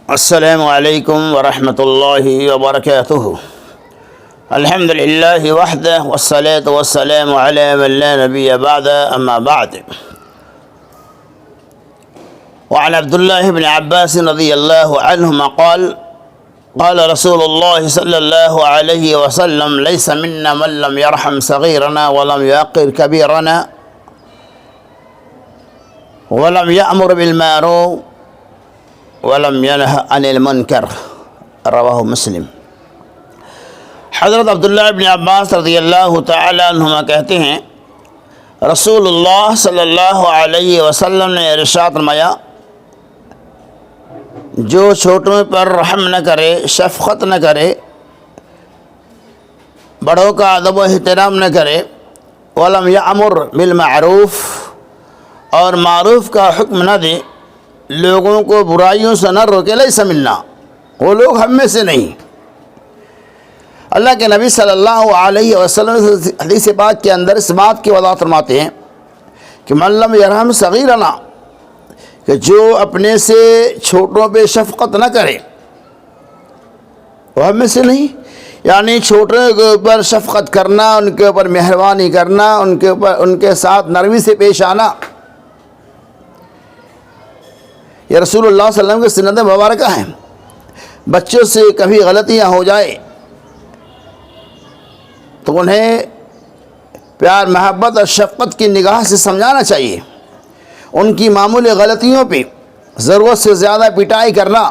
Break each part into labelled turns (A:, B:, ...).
A: السلام علیکم ورحمۃ اللہ وبرکاتہ۔ الحمد للہ وحدہ والصلاة والسلام علی من لا نبی بعد، اما بعد۔ وعن عبد الله بن عباس رضی اللہ عنہما قال قال رسول اللہ صلی اللہ علیہ وسلم ليس منا من لم يرحم صغيرنا ولم يوقر كبيرنا ولم يأمر بالمعروف ولم ينه عن المنکر، رواہ مسلم۔ حضرت عبداللہ بن عباس رضی اللہ تعالی عنہما کہتے ہیں، رسول اللہ صلی اللہ علیہ وسلم نے ارشاد فرمایا، جو چھوٹوں پر رحم نہ کرے، شفقت نہ کرے، بڑوں کا ادب و احترام نہ کرے، ولم یأمر بالمعروف، اور معروف کا حکم نہ دے، لوگوں کو برائیوں سے نہ روکے، لیس منا، وہ لوگ ہم میں سے نہیں۔ اللہ کے نبی صلی اللہ علیہ وسلم حدیث پاک کے اندر اس بات کی وضاحت فرماتے ہیں کہ من لم یرحم صغیرنا، کہ جو اپنے سے چھوٹوں پہ شفقت نہ کرے وہ ہم میں سے نہیں، یعنی چھوٹوں کے اوپر شفقت کرنا، ان کے اوپر مہربانی کرنا، ان کے ساتھ نرمی سے پیش آنا، یہ رسول اللہ صلی اللہ علیہ وسلم کی سنت مبارکہ ہیں۔ بچوں سے کبھی غلطیاں ہو جائے تو انہیں پیار، محبت اور شفقت کی نگاہ سے سمجھانا چاہیے۔ ان کی معمولی غلطیوں پہ ضرورت سے زیادہ پٹائی کرنا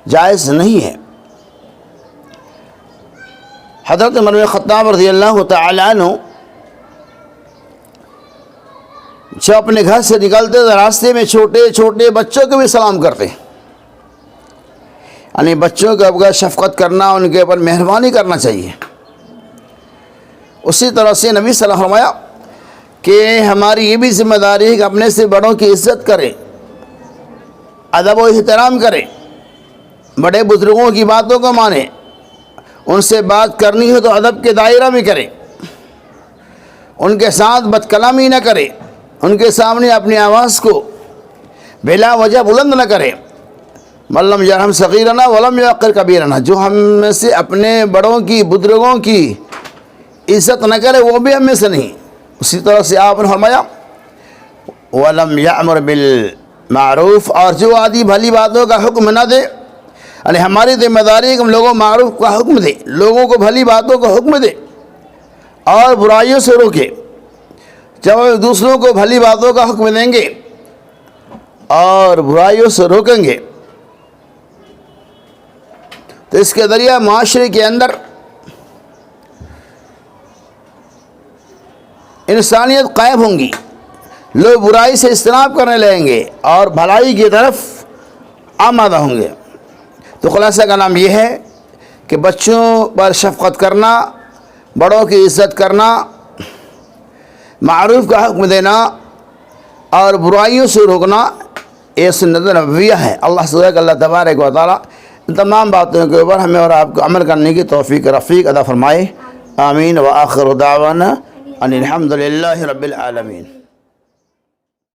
A: جائز نہیں ہے۔ حضرت عمر بن خطاب رضی اللہ تعالی عنہ جو اپنے گھر سے نکلتے تو راستے میں چھوٹے چھوٹے بچوں کو بھی سلام کرتے، یعنی بچوں کے اوپر شفقت کرنا، ان کے اوپر مہربانی کرنا چاہیے۔ اسی طرح سے نبی صلی اللہ علیہ وسلم فرمایا کہ ہماری یہ بھی ذمہ داری ہے کہ اپنے سے بڑوں کی عزت کریں، ادب و احترام کریں، بڑے بزرگوں کی باتوں کو مانیں، ان سے بات کرنی ہو تو ادب کے دائرہ میں کریں، ان کے ساتھ بد کلامی نہ کریں، ان کے سامنے اپنی آواز کو بلا وجہ بلند نہ کریں۔ من لم یرحم صغیرنا ولم یوقر کبیرنا، جو ہم میں سے اپنے بڑوں کی، بزرگوں کی عزت نہ کرے وہ بھی ہم میں سے نہیں۔ اسی طرح سے آپ نے فرمایا ولم یأمر بالمعروف، اور جو آدھی بھلی باتوں کا حکم نہ دے، یعنی ہماری ذمہ داری ہے کہ ہم لوگوں کو معروف کا حکم دے، لوگوں کو بھلی باتوں کا حکم دے اور برائیوں سے روکے۔ جب دوسروں کو بھلی باتوں کا حکم دیں گے اور برائیوں سے روکیں گے تو اس کے ذریعہ معاشرے کے اندر انسانیت قائم ہوں گی، لوگ برائی سے اجتناب کرنے لگیں گے اور بھلائی کی طرف آمادہ ہوں گے۔ تو خلاصہ کا نام یہ ہے کہ بچوں پر شفقت کرنا، بڑوں کی عزت کرنا، معروف کا حکم دینا اور برائیوں سے روکنا، یہ سنت نبویہ ہے۔ اللہ سبحانہ اللہ تبارک و تعالی ان تمام باتوں کے اوپر ہمیں اور آپ کو عمل کرنے کی توفیق رفیق عطا فرمائے۔ آمین۔ وآخر دعوانا ان الحمد للہ رب العالمین۔